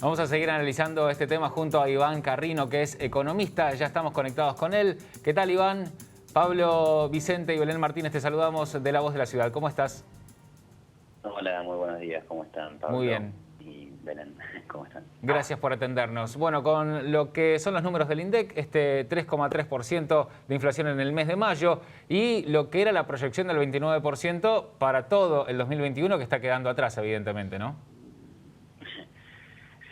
Vamos a seguir analizando este tema junto a Iván Carrino, que es economista. Ya estamos conectados con él. ¿Qué tal, Iván? Pablo, Vicente y Belén Martínez, te saludamos de La Voz de la Ciudad. ¿Cómo estás? Hola, muy buenos días. ¿Cómo están, Pablo? Muy bien. Y Belén, ¿cómo están? Gracias por atendernos. Bueno, con lo que son los números del INDEC, este 3,3% de inflación en el mes de mayo y lo que era la proyección del 29% para todo el 2021, que está quedando atrás, evidentemente, ¿no?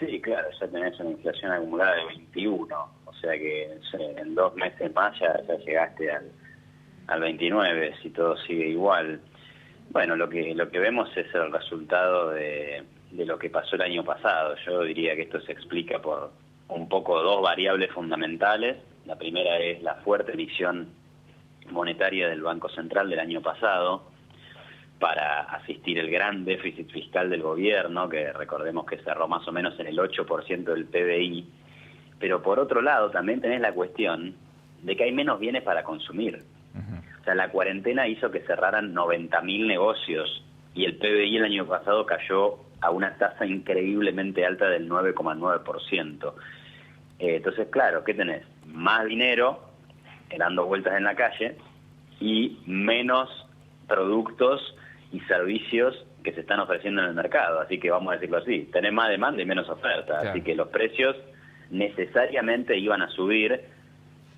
Sí, claro, ya tenés una inflación acumulada de 21, o sea que en 2 meses más ya llegaste al 29, si todo sigue igual. Bueno, lo que vemos es el resultado de lo que pasó el año pasado. Yo diría que esto se explica por un poco 2 variables fundamentales. La primera es la fuerte emisión monetaria del Banco Central del año pasado para asistir el gran déficit fiscal del gobierno, que recordemos que cerró más o menos en el 8% del PBI. Pero por otro lado también tenés la cuestión de que hay menos bienes para consumir. O sea, la cuarentena hizo que cerraran 90.000 negocios y el PBI el año pasado cayó a una tasa increíblemente alta del 9,9%. Entonces, claro, ¿qué tenés? Más dinero dando vueltas en la calle y menos productos y servicios que se están ofreciendo en el mercado. Así que vamos a decirlo así, tenés más demanda y menos oferta. Claro. Así que los precios necesariamente iban a subir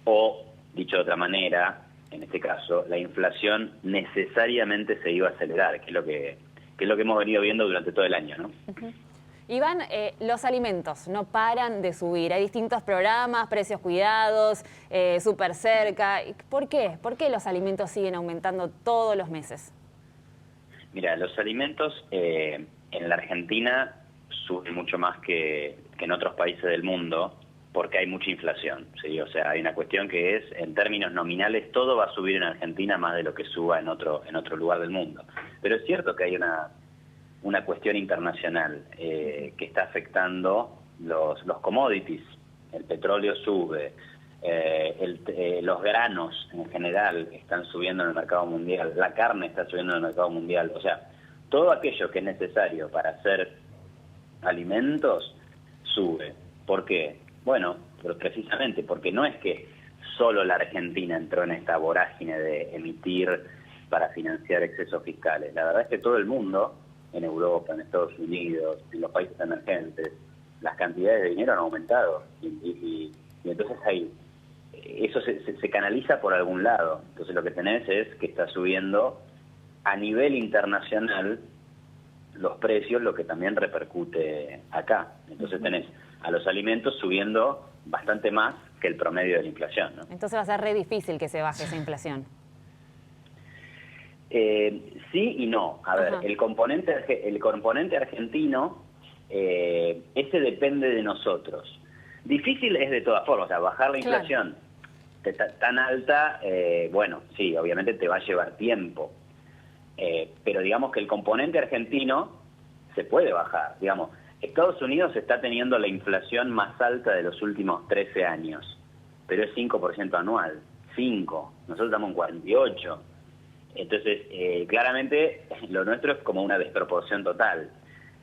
o, dicho de otra manera, en este caso, la inflación necesariamente se iba a acelerar, que es lo que hemos venido viendo durante todo el año, ¿no? Iván, los alimentos no paran de subir. Hay distintos programas, precios cuidados, súper cerca. ¿Por qué? ¿Por qué los alimentos siguen aumentando todos los meses? Mira, los alimentos en la Argentina suben mucho más que en otros países del mundo porque hay mucha inflación, ¿sí? O sea, hay una cuestión que es, en términos nominales, todo va a subir en Argentina más de lo que suba en otro lugar del mundo. Pero es cierto que hay una cuestión internacional que está afectando los commodities. El petróleo sube, los granos en general están subiendo en el mercado mundial, la carne está subiendo en el mercado mundial. O sea, todo aquello que es necesario para hacer alimentos sube. ¿Por qué? Bueno, pero precisamente porque no es que solo la Argentina entró en esta vorágine de emitir para financiar excesos fiscales. La verdad es que todo el mundo, en Europa, en Estados Unidos, en los países emergentes, las cantidades de dinero han aumentado y entonces eso se canaliza por algún lado. Entonces lo que tenés es que está subiendo a nivel internacional los precios, lo que también repercute acá. Entonces tenés a los alimentos subiendo bastante más que el promedio de la inflación, ¿no? Entonces va a ser re difícil que se baje esa inflación. Sí y no. A ver, el componente argentino, ese depende de nosotros. Difícil es de todas formas, o sea, bajar la inflación tan alta, bueno, sí, obviamente te va a llevar tiempo. Pero digamos que el componente argentino se puede bajar. Digamos, Estados Unidos está teniendo la inflación más alta de los últimos 13 años, pero es 5% anual, 5. Nosotros estamos en 48. Entonces, claramente, lo nuestro es como una desproporción total.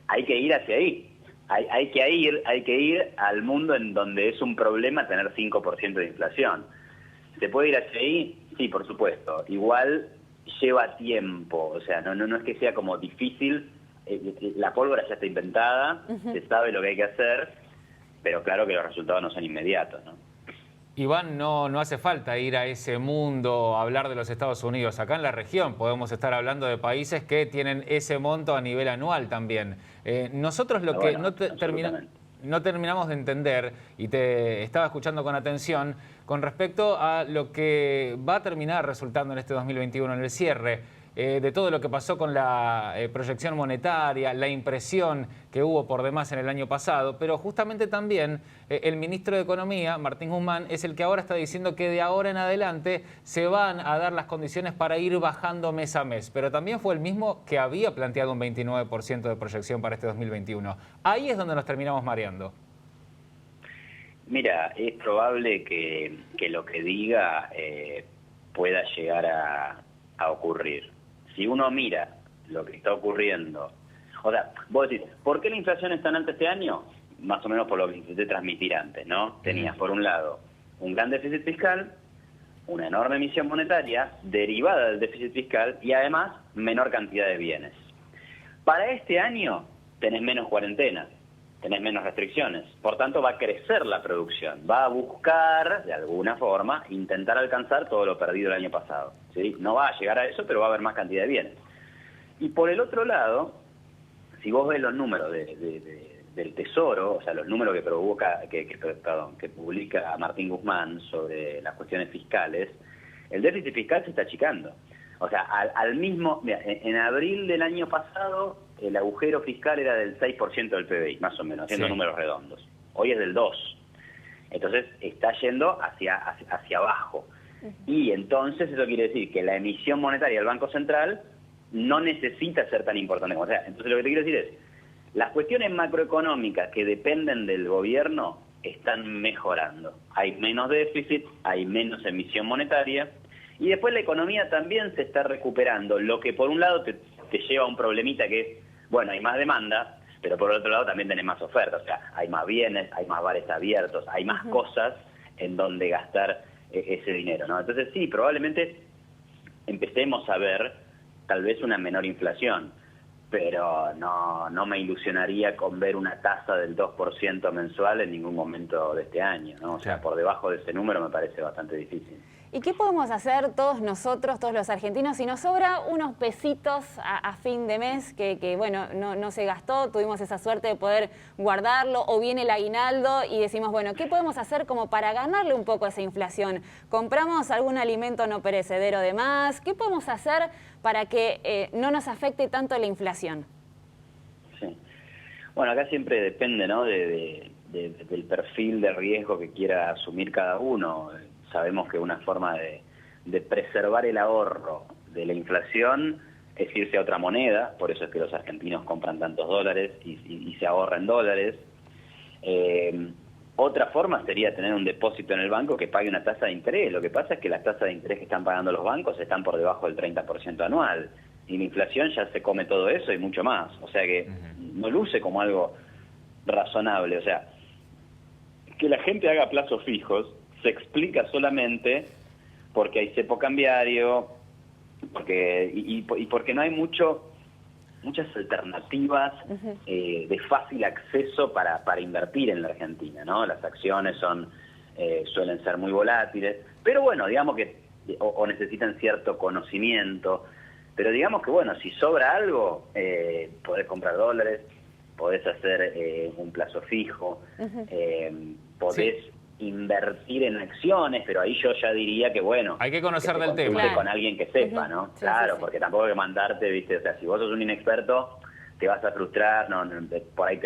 Hay que ir hacia ahí. Hay que ir al mundo en donde es un problema tener 5% de inflación. ¿Se puede ir hacia ahí? Sí, por supuesto. Igual lleva tiempo, o sea, no es que sea como difícil, la pólvora ya está inventada, se sabe lo que hay que hacer, pero claro que los resultados no son inmediatos, ¿no? Iván, no hace falta ir a ese mundo, hablar de los Estados Unidos. Acá en la región podemos estar hablando de países que tienen ese monto a nivel anual también. Nosotros lo que no terminamos de entender, y te estaba escuchando con atención, con respecto a lo que va a terminar resultando en este 2021, en el cierre, de todo lo que pasó con la proyección monetaria, la impresión que hubo por demás en el año pasado, pero justamente también el ministro de Economía, Martín Guzmán, es el que ahora está diciendo que de ahora en adelante se van a dar las condiciones para ir bajando mes a mes, pero también fue el mismo que había planteado un 29% de proyección para este 2021. Ahí es donde nos terminamos mareando. Mira, es probable que lo que diga pueda llegar a ocurrir. Si uno mira lo que está ocurriendo, o sea, vos decís, ¿por qué la inflación es tan alta este año? más o menos por lo que intenté transmitir antes, ¿no? Tenías, por un lado, un gran déficit fiscal, una enorme emisión monetaria derivada del déficit fiscal y además menor cantidad de bienes. Para este año tenés menos cuarentena, tenés menos restricciones, por tanto va a crecer la producción, va a buscar, de alguna forma, intentar alcanzar todo lo perdido el año pasado, ¿sí? No va a llegar a eso, pero va a haber más cantidad de bienes. Y por el otro lado, si vos ves los números del Tesoro, o sea, los números que publica Martín Guzmán sobre las cuestiones fiscales, el déficit fiscal se está achicando. O sea, mira, en abril del año pasado, el agujero fiscal era del 6% del PBI, más o menos, haciendo números redondos. Hoy es del 2%. Entonces, está yendo hacia abajo. Y entonces eso quiere decir que la emisión monetaria del Banco Central no necesita ser tan importante. O sea, entonces lo que te quiero decir es, las cuestiones macroeconómicas que dependen del gobierno están mejorando. Hay menos déficit, hay menos emisión monetaria, y después la economía también se está recuperando, lo que por un lado te lleva a un problemita que es, bueno, hay más demanda, pero por otro lado también tenés más oferta, o sea, hay más bienes, hay más bares abiertos, hay más cosas en donde gastar ese dinero, ¿no? Entonces sí, probablemente empecemos a ver tal vez una menor inflación, pero no me ilusionaría con ver una tasa del 2% mensual en ningún momento de este año, ¿no? O sea, por debajo de ese número me parece bastante difícil. ¿Y qué podemos hacer todos nosotros, todos los argentinos, si nos sobra unos pesitos a fin de mes que bueno, no se gastó, tuvimos esa suerte de poder guardarlo, o viene el aguinaldo y decimos, bueno, ¿qué podemos hacer como para ganarle un poco a esa inflación? ¿Compramos algún alimento no perecedero de más? ¿Qué podemos hacer para que no nos afecte tanto la inflación? Sí. Bueno, acá siempre depende, ¿no?, del perfil de riesgo que quiera asumir cada uno. Sabemos que una forma de preservar el ahorro de la inflación es irse a otra moneda, por eso es que los argentinos compran tantos dólares y se ahorran dólares. Otra forma sería tener un depósito en el banco que pague una tasa de interés. Lo que pasa es que las tasas de interés que están pagando los bancos están por debajo del 30% anual, y la inflación ya se come todo eso y mucho más. O sea que no luce como algo razonable. O sea, que la gente haga plazos fijos se explica solamente porque hay cepo cambiario, porque no hay muchas alternativas de fácil acceso para invertir en la Argentina, ¿no? Las acciones suelen ser muy volátiles, pero bueno, digamos que o necesitan cierto conocimiento, pero digamos que bueno, si sobra algo, podés comprar dólares, podés hacer un plazo fijo, podés invertir en acciones, pero ahí yo ya diría que bueno, hay que conocer del tema, con alguien que sepa, ¿no? Sí, claro, sí. Porque tampoco hay que mandarte, ¿viste? O sea, si vos sos un inexperto, te vas a frustrar, por ahí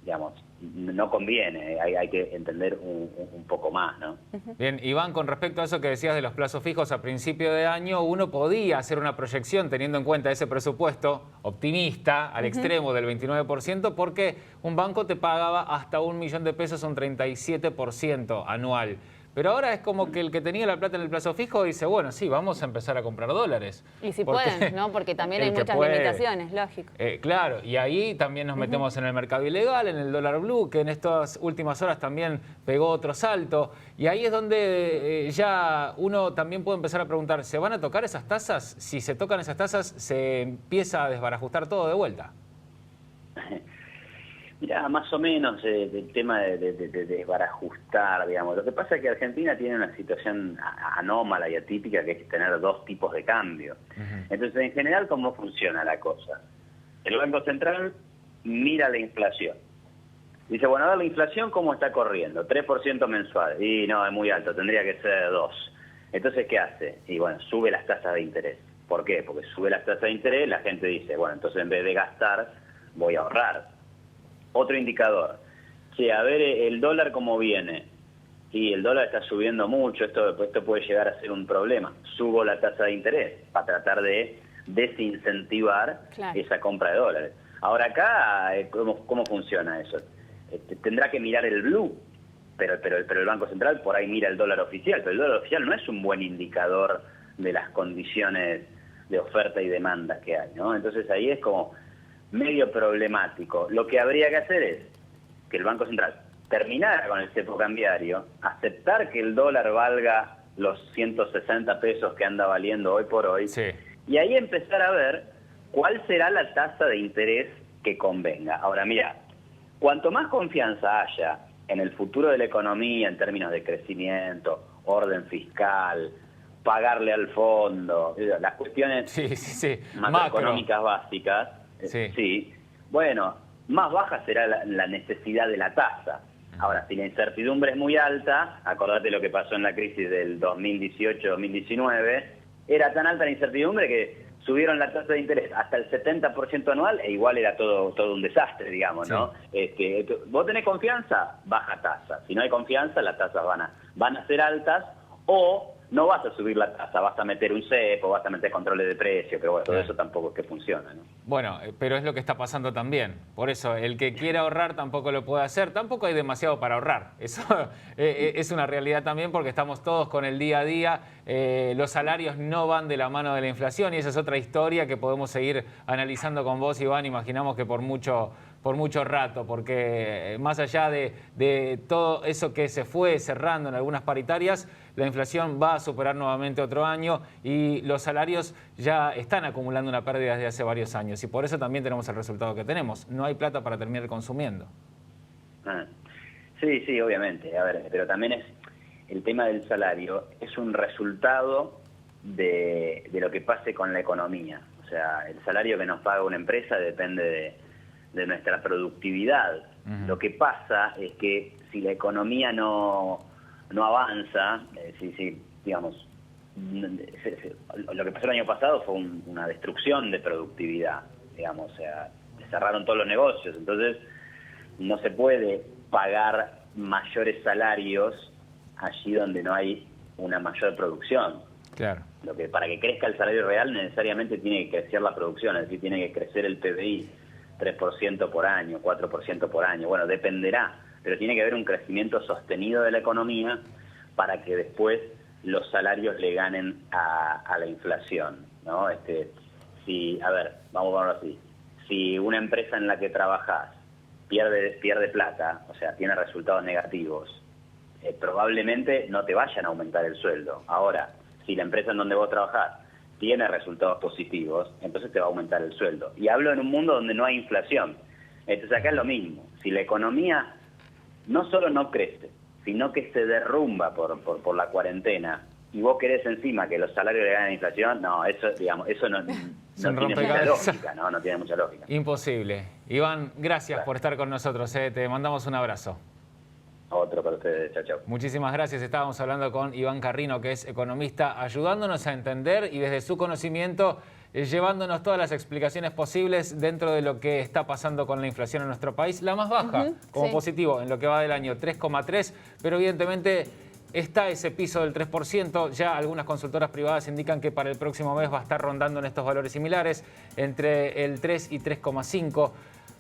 digamos, no conviene, hay que entender un poco más, ¿no? Bien, Iván, con respecto a eso que decías de los plazos fijos a principio de año, uno podía hacer una proyección teniendo en cuenta ese presupuesto optimista al extremo del 29%, porque un banco te pagaba hasta 1 millón de pesos, un 37% anual. Pero ahora es como que el que tenía la plata en el plazo fijo dice, bueno, sí, vamos a empezar a comprar dólares. Y si pueden, ¿no? Porque también hay muchas limitaciones, lógico. Claro, y ahí también nos metemos en el mercado ilegal, en el dólar blue, que en estas últimas horas también pegó otro salto. Y ahí es donde ya uno también puede empezar a preguntar, ¿se van a tocar esas tasas? Si se tocan esas tasas, ¿se empieza a desbarajustar todo de vuelta? Mirá, más o menos el tema de desbarajustar, digamos. Lo que pasa es que Argentina tiene una situación anómala y atípica, que es tener dos tipos de cambio. Entonces, en general, ¿cómo funciona la cosa? El Banco Central mira la inflación. Dice, bueno, a ver, la inflación, ¿cómo está corriendo? 3% mensual. Y no, es muy alto, tendría que ser 2%. Entonces, ¿qué hace? Y bueno, sube las tasas de interés. ¿Por qué? Porque sube las tasas de interés, la gente dice, bueno, entonces en vez de gastar, voy a ahorrar. Otro indicador, a ver el dólar cómo viene, y el dólar está subiendo mucho, esto puede llegar a ser un problema, subo la tasa de interés para tratar de desincentivar esa compra de dólares. Ahora acá, ¿cómo funciona eso? Tendrá que mirar el blue, pero el Banco Central por ahí mira el dólar oficial, pero el dólar oficial no es un buen indicador de las condiciones de oferta y demanda que hay, ¿no? Entonces ahí es como medio problemático. Lo que habría que hacer es que el Banco Central terminara con el cepo cambiario, aceptar que el dólar valga los 160 pesos que anda valiendo hoy por hoy, Sí. y ahí empezar a ver cuál será la tasa de interés que convenga. Ahora, mira, cuanto más confianza haya en el futuro de la economía en términos de crecimiento, orden fiscal, pagarle al fondo, las cuestiones Sí. macroeconómicas básicas, Sí. bueno, más baja será la necesidad de la tasa. Ahora, si la incertidumbre es muy alta, acordate lo que pasó en la crisis del 2018-2019, era tan alta la incertidumbre que subieron la tasa de interés hasta el 70% anual e igual era todo un desastre, digamos, ¿no? Vos tenés confianza, baja tasa. Si no hay confianza, las tasas van a ser altas, o no vas a subir la tasa, vas a meter un cepo, vas a meter controles de precio, pero bueno, todo eso tampoco es que funciona, ¿no? Bueno, pero es lo que está pasando también. Por eso, el que quiera ahorrar tampoco lo puede hacer. Tampoco hay demasiado para ahorrar. Eso es una realidad también porque estamos todos con el día a día. Los salarios no van de la mano de la inflación y esa es otra historia que podemos seguir analizando con vos, Iván. Imaginamos que por mucho rato, porque más allá de todo eso que se fue cerrando en algunas paritarias, la inflación va a superar nuevamente otro año y los salarios ya están acumulando una pérdida desde hace varios años y por eso también tenemos el resultado que tenemos. No hay plata para terminar consumiendo. Sí, obviamente. A ver, pero también es el tema del salario, es un resultado de lo que pase con la economía. O sea, el salario que nos paga una empresa depende de nuestra productividad. Lo que pasa es que si la economía no avanza, digamos, lo que pasó el año pasado fue una destrucción de productividad, digamos, o sea, cerraron todos los negocios, entonces no se puede pagar mayores salarios allí donde no hay una mayor producción. Claro. Para que crezca el salario real necesariamente tiene que crecer la producción, es decir, tiene que crecer el PBI 3% por año, 4% por año, bueno, dependerá, pero tiene que haber un crecimiento sostenido de la economía para que después los salarios le ganen a la inflación, ¿no? A ver, vamos a verlo así, si una empresa en la que trabajás pierde plata, o sea, tiene resultados negativos, probablemente no te vayan a aumentar el sueldo. Ahora, si la empresa en donde vos trabajás tiene resultados positivos, entonces te va a aumentar el sueldo. Y hablo en un mundo donde no hay inflación. Entonces acá es lo mismo. Si la economía no solo no crece, sino que se derrumba por la cuarentena, y vos querés encima que los salarios le ganen la inflación, no, eso no tiene mucha lógica, no tiene mucha lógica. Imposible. Iván, gracias por estar con nosotros. Te mandamos un abrazo. Otro para ustedes, chao. Muchísimas gracias. Estábamos hablando con Iván Carrino, que es economista, ayudándonos a entender y desde su conocimiento llevándonos todas las explicaciones posibles dentro de lo que está pasando con la inflación en nuestro país. La más baja, como positivo, en lo que va del año 3,3, pero evidentemente está ese piso del 3%. Ya algunas consultoras privadas indican que para el próximo mes va a estar rondando en estos valores similares, entre el 3 y 3,5%.